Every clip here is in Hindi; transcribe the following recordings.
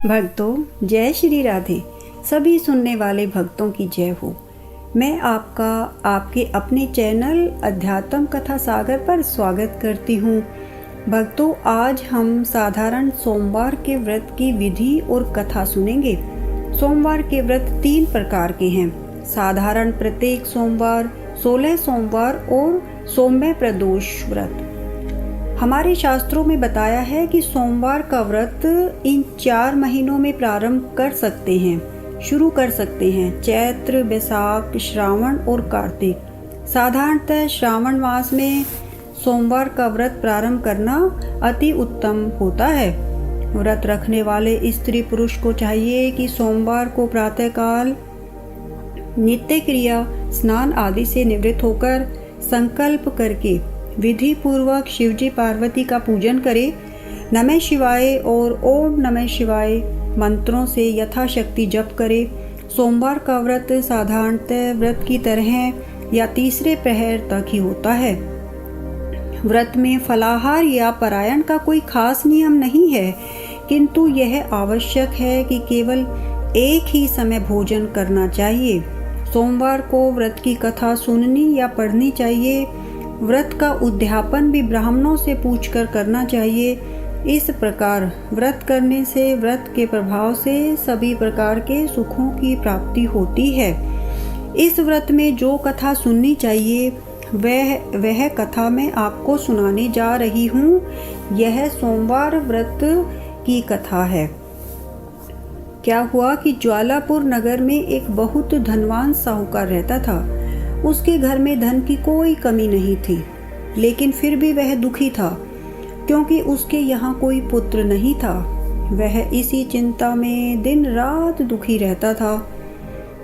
भक्तों, जय श्री राधे। सभी सुनने वाले भक्तों की जय हो। मैं आपके अपने चैनल अध्यात्म कथा सागर पर स्वागत करती हूँ। भक्तों, आज हम साधारण सोमवार के व्रत की विधि और कथा सुनेंगे। सोमवार के व्रत 3 प्रकार के हैं: साधारण प्रत्येक सोमवार, 16 सोमवार और सौम्य प्रदोष व्रत। हमारे शास्त्रों में बताया है कि सोमवार का व्रत इन 4 महीनों में प्रारंभ कर सकते हैं, शुरू कर सकते हैं: चैत्र, बैसाख, श्रावण और कार्तिक। साधारणतः श्रावण मास में सोमवार का व्रत प्रारंभ करना अति उत्तम होता है। व्रत रखने वाले स्त्री पुरुष को चाहिए कि सोमवार को प्रातःकाल नित्य क्रिया, स्नान आदि से निवृत्त होकर संकल्प करके विधि पूर्वक शिवजी पार्वती का पूजन करे। नमः शिवाय और ओम नमः शिवाय मंत्रों से यथाशक्ति जप करे। सोमवार का व्रत साधारणतः व्रत की तरह या तीसरे प्रहर तक ही होता है। व्रत में फलाहार या पारायण का कोई खास नियम नहीं है, किंतु यह आवश्यक है कि केवल एक ही समय भोजन करना चाहिए। सोमवार को व्रत की कथा सुननी या पढ़नी चाहिए। व्रत का उद्यापन भी ब्राह्मणों से पूछकर करना चाहिए। इस प्रकार व्रत करने से व्रत के प्रभाव से सभी प्रकार के सुखों की प्राप्ति होती है। इस व्रत में जो कथा सुननी चाहिए वह कथा मैं आपको सुनाने जा रही हूँ। यह सोमवार व्रत की कथा है। क्या हुआ कि ज्वालापुर नगर में एक बहुत धनवान साहूकार रहता था। उसके घर में धन की कोई कमी नहीं थी, लेकिन फिर भी वह दुखी था क्योंकि उसके यहाँ कोई पुत्र नहीं था। वह इसी चिंता में दिन रात दुखी रहता था।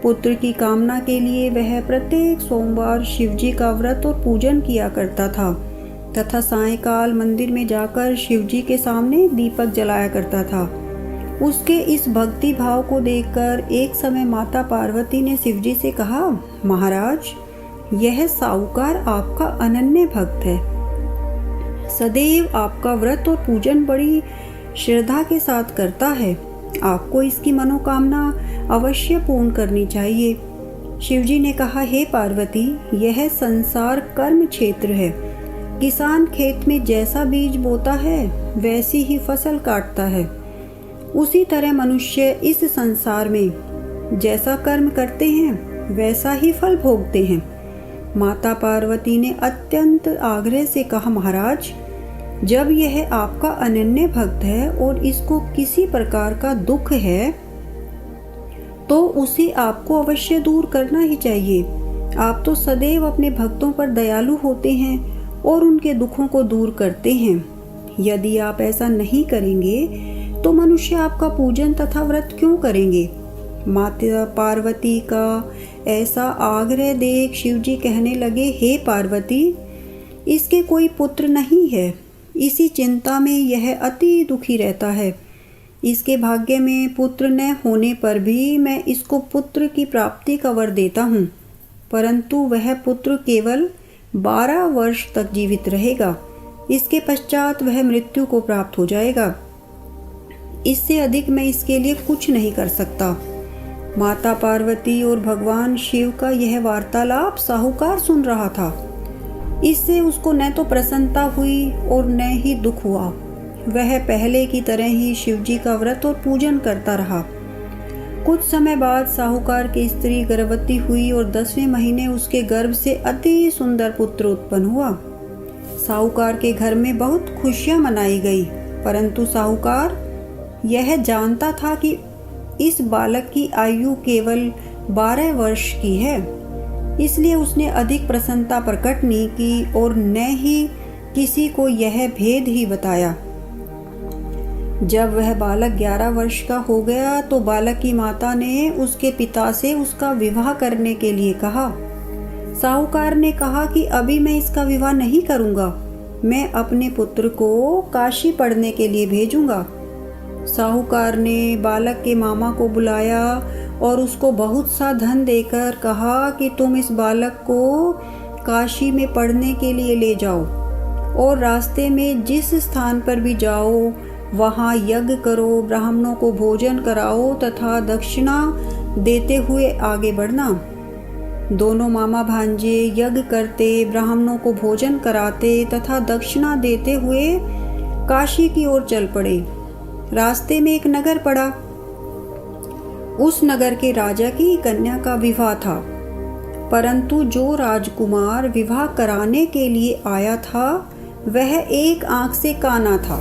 पुत्र की कामना के लिए वह प्रत्येक सोमवार शिवजी का व्रत और पूजन किया करता था तथा सायंकाल मंदिर में जाकर शिवजी के सामने दीपक जलाया करता था। उसके इस भक्ति भाव को देखकर एक समय माता पार्वती ने शिवजी से कहा, महाराज, यह साहूकार आपका अनन्य भक्त है। सदैव आपका व्रत और पूजन बड़ी श्रद्धा के साथ करता है। आपको इसकी मनोकामना अवश्य पूर्ण करनी चाहिए। शिवजी ने कहा, हे पार्वती, यह संसार कर्म क्षेत्र है। किसान खेत में जैसा बीज बोता है वैसी ही फसल काटता है। उसी तरह मनुष्य इस संसार में जैसा कर्म करते हैं वैसा ही फल भोगते हैं। माता पार्वती ने अत्यंत आग्रह से कहा, महाराज, जब यह आपका अनन्य भक्त है और इसको किसी प्रकार का दुख है तो उसे आपको अवश्य दूर करना ही चाहिए। आप तो सदैव अपने भक्तों पर दयालु होते हैं और उनके दुखों को दूर करते हैं। यदि आप ऐसा नहीं करेंगे तो मनुष्य आपका पूजन तथा व्रत क्यों करेंगे? माता पार्वती का ऐसा आग्रह देख शिवजी कहने लगे, हे पार्वती, इसके कोई पुत्र नहीं है। इसी चिंता में यह अति दुखी रहता है। इसके भाग्य में पुत्र न होने पर भी मैं इसको पुत्र की प्राप्ति का वर देता हूँ, परंतु वह पुत्र केवल 12 वर्ष तक जीवित रहेगा। इसके पश्चात वह मृत्यु को प्राप्त हो जाएगा। इससे अधिक मैं इसके लिए कुछ नहीं कर सकता। माता पार्वती और भगवान शिव का यह वार्तालाप साहूकार सुन रहा था। इससे उसको न तो प्रसन्नता हुई और न ही दुख हुआ। वह पहले की तरह ही शिवजी का व्रत और पूजन करता रहा। कुछ समय बाद साहूकार की स्त्री गर्भवती हुई और 10वें महीने उसके गर्भ से अति सुंदर पुत्र उत्पन्न हुआ। साहूकार के घर में बहुत खुशियां मनाई गई, परंतु साहूकार यह जानता था कि इस बालक की आयु केवल 12 वर्ष की है, इसलिए उसने अधिक प्रसन्नता प्रकट नहीं की और न ही किसी को यह भेद ही बताया। जब वह बालक 11 वर्ष का हो गया तो बालक की माता ने उसके पिता से उसका विवाह करने के लिए कहा। साहूकार ने कहा कि अभी मैं इसका विवाह नहीं करूंगा, मैं अपने पुत्र को काशी पढ़ने के लिए भेजूंगा। साहूकार ने बालक के मामा को बुलाया और उसको बहुत सा धन देकर कहा कि तुम इस बालक को काशी में पढ़ने के लिए ले जाओ और रास्ते में जिस स्थान पर भी जाओ वहाँ यज्ञ करो, ब्राह्मणों को भोजन कराओ तथा दक्षिणा देते हुए आगे बढ़ना। दोनों मामा भांजे यज्ञ करते, ब्राह्मणों को भोजन कराते तथा दक्षिणा देते हुए काशी की ओर चल पड़े। रास्ते में एक नगर पड़ा। उस नगर के राजा की कन्या का विवाह था, परंतु जो राजकुमार विवाह कराने के लिए आया था वह एक आंख से काना था।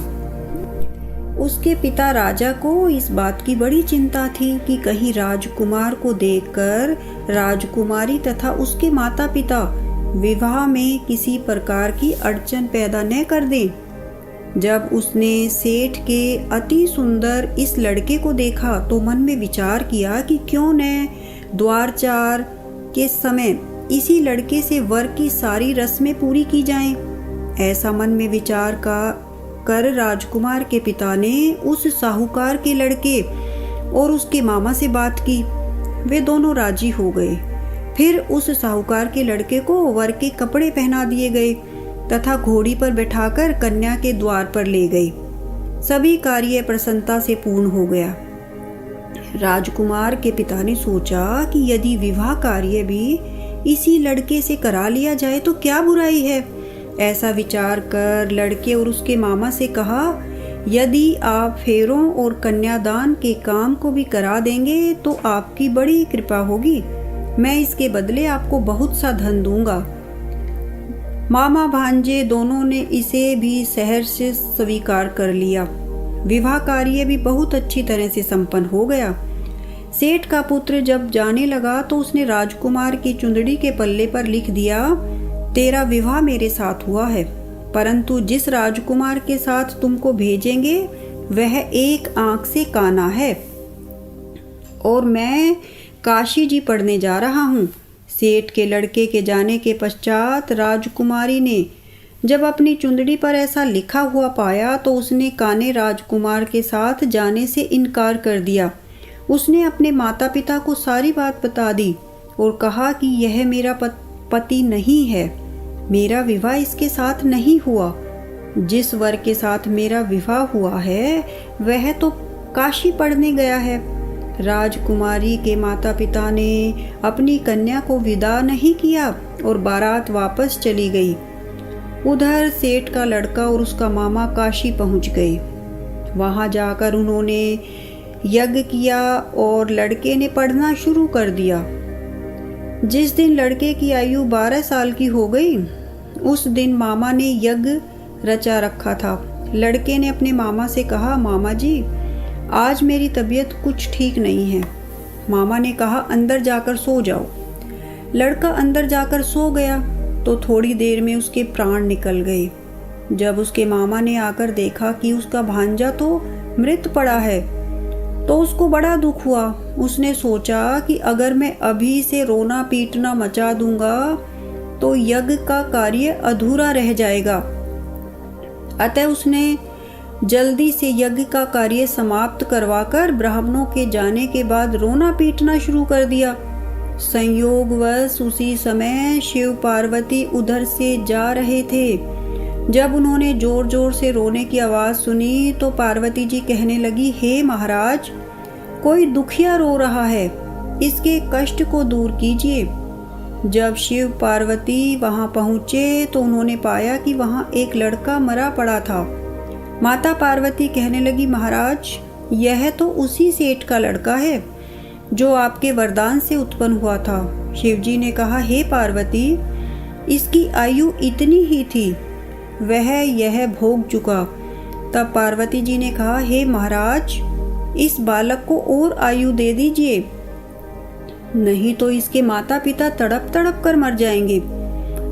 उसके पिता राजा को इस बात की बड़ी चिंता थी कि कहीं राजकुमार को देखकर राजकुमारी तथा उसके माता पिता विवाह में किसी प्रकार की अड़चन पैदा न कर दें। जब उसने सेठ के अति सुंदर इस लड़के को देखा तो मन में विचार किया कि क्यों न द्वारचार के समय इसी लड़के से वर की सारी रस्में पूरी की जाएं। ऐसा मन में विचार कर राजकुमार के पिता ने उस साहूकार के लड़के और उसके मामा से बात की। वे दोनों राजी हो गए। फिर उस साहूकार के लड़के को वर के कपड़े पहना दिए गए तथा घोड़ी पर बैठाकर कन्या के द्वार पर ले गए। सभी कार्य प्रसन्नता से पूर्ण हो गया। राजकुमार के पिता ने सोचा कि यदि विवाह कार्य भी इसी लड़के से करा लिया जाए तो क्या बुराई है। ऐसा विचार कर लड़के और उसके मामा से कहा, यदि आप फेरों और कन्यादान के काम को भी करा देंगे तो आपकी बड़ी कृपा होगी। मैं इसके बदले आपको बहुत सा धन दूंगा। मामा भांजे दोनों ने इसे भी सहर्ष से स्वीकार कर लिया। विवाह कार्य भी बहुत अच्छी तरह से संपन्न हो गया। सेठ का पुत्र जब जाने लगा तो उसने राजकुमार की चुंदड़ी के पल्ले पर लिख दिया, तेरा विवाह मेरे साथ हुआ है, परंतु जिस राजकुमार के साथ तुमको भेजेंगे वह एक आंख से काना है और मैं काशी जी पढ़ने जा रहा हूँ। सेठ के लड़के के जाने के पश्चात राजकुमारी ने जब अपनी चुंदड़ी पर ऐसा लिखा हुआ पाया तो उसने काने राजकुमार के साथ जाने से इनकार कर दिया। उसने अपने माता पिता को सारी बात बता दी और कहा कि यह मेरा पति नहीं है, मेरा विवाह इसके साथ नहीं हुआ। जिस वर के साथ मेरा विवाह हुआ है वह तो काशी पढ़ने गया है। राजकुमारी के माता पिता ने अपनी कन्या को विदा नहीं किया और बारात वापस चली गई। उधर सेठ का लड़का और उसका मामा काशी पहुंच गए। वहां जाकर उन्होंने यज्ञ किया और लड़के ने पढ़ना शुरू कर दिया। जिस दिन लड़के की आयु 12 साल की हो गई उस दिन मामा ने यज्ञ रचा रखा था। लड़के ने अपने मामा से कहा, मामा जी आज मेरी तबीयत कुछ ठीक नहीं है। मामा ने कहा, अंदर जाकर सो जाओ। लड़का अंदर जाकर सो गया तो थोड़ी देर में उसके प्राण निकल गए। जब उसके मामा ने आकर देखा कि उसका भांजा तो मृत पड़ा है तो उसको बड़ा दुख हुआ। उसने सोचा कि अगर मैं अभी से रोना पीटना मचा दूंगा तो यज्ञ का कार्य अधूरा रह जाएगा। अतः उसने जल्दी से यज्ञ का कार्य समाप्त करवाकर ब्राह्मणों के जाने के बाद रोना पीटना शुरू कर दिया। संयोगवश उसी समय शिव पार्वती उधर से जा रहे थे। जब उन्होंने जोर जोर से रोने की आवाज सुनी तो पार्वती जी कहने लगी, हे महाराज, कोई दुखिया रो रहा है, इसके कष्ट को दूर कीजिए। जब शिव पार्वती वहां पहुंचे तो उन्होंने पाया कि वहां एक लड़का मरा पड़ा था। माता पार्वती कहने लगी, महाराज, यह तो उसी सेठ का लड़का है जो आपके वरदान से उत्पन्न हुआ था। शिवजी ने कहा, हे पार्वती, इसकी आयु इतनी ही थी, वह यह भोग चुका। तब पार्वती जी ने कहा, हे महाराज, इस बालक को और आयु दे दीजिए, नहीं तो इसके माता पिता तड़प तड़प कर मर जाएंगे।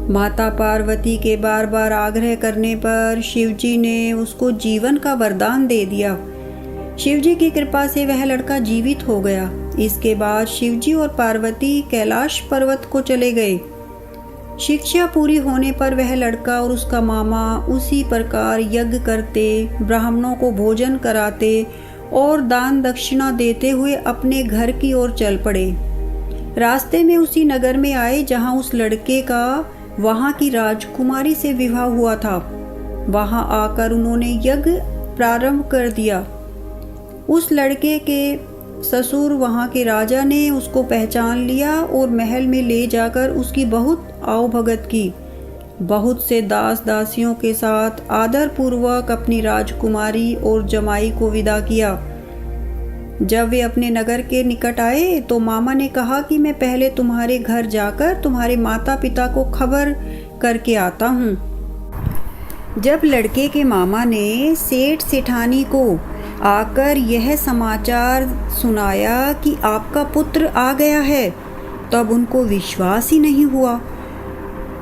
माता पार्वती के बार बार आग्रह करने पर शिवजी ने उसको जीवन का वरदान दे दिया। शिवजी की कृपा से वह लड़का जीवित हो गया। इसके बाद शिवजी और पार्वती कैलाश पर्वत को चले गए। शिक्षा पूरी होने पर वह लड़का और उसका मामा उसी प्रकार यज्ञ करते, ब्राह्मणों को भोजन कराते और दान दक्षिणा देते हुए अपने घर की ओर चल पड़े। रास्ते में उसी नगर में आए जहां उस लड़के का वहां की राजकुमारी से विवाह हुआ था। वहां आकर उन्होंने यज्ञ प्रारंभ कर दिया। उस लड़के के ससुर वहाँ के राजा ने उसको पहचान लिया और महल में ले जाकर उसकी बहुत आवभगत की। बहुत से दास दासियों के साथ आदरपूर्वक अपनी राजकुमारी और जमाई को विदा किया। जब वे अपने नगर के निकट आए तो मामा ने कहा कि मैं पहले तुम्हारे घर जाकर तुम्हारे माता पिता को खबर करके आता हूँ। जब लड़के के मामा ने सेठ सेठानी को आकर यह समाचार सुनाया कि आपका पुत्र आ गया है, तब उनको विश्वास ही नहीं हुआ।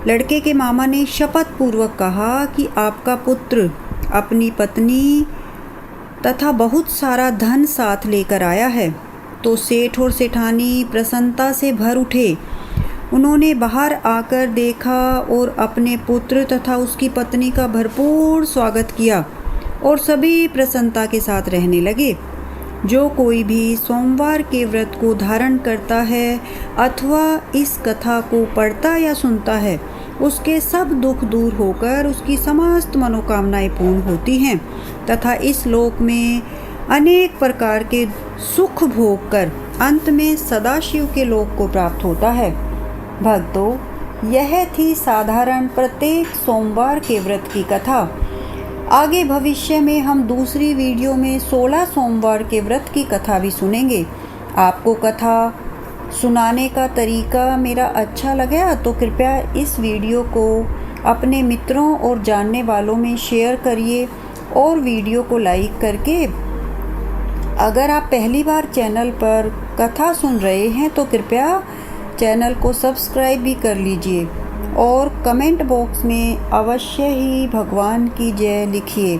लड़के के मामा ने शपथ पूर्वक कहा कि आपका पुत्र अपनी पत्नी तथा बहुत सारा धन साथ लेकर आया है। तो सेठ और सेठानी प्रसन्नता से भर उठे। उन्होंने बाहर आकर देखा और अपने पुत्र तथा उसकी पत्नी का भरपूर स्वागत किया और सभी प्रसन्नता के साथ रहने लगे। जो कोई भी सोमवार के व्रत को धारण करता है अथवा इस कथा को पढ़ता या सुनता है, उसके सब दुख दूर होकर उसकी समस्त मनोकामनाएं पूर्ण होती हैं तथा इस लोक में अनेक प्रकार के सुख भोग कर अंत में सदाशिव के लोक को प्राप्त होता है। भक्तों, यह थी साधारण प्रत्येक सोमवार के व्रत की कथा। आगे भविष्य में हम दूसरी वीडियो में 16 सोमवार के व्रत की कथा भी सुनेंगे। आपको कथा सुनाने का तरीका मेरा अच्छा लगा तो कृपया इस वीडियो को अपने मित्रों और जानने वालों में शेयर करिए और वीडियो को लाइक करके, अगर आप पहली बार चैनल पर कथा सुन रहे हैं तो कृपया चैनल को सब्सक्राइब भी कर लीजिए और कमेंट बॉक्स में अवश्य ही भगवान की जय लिखिए।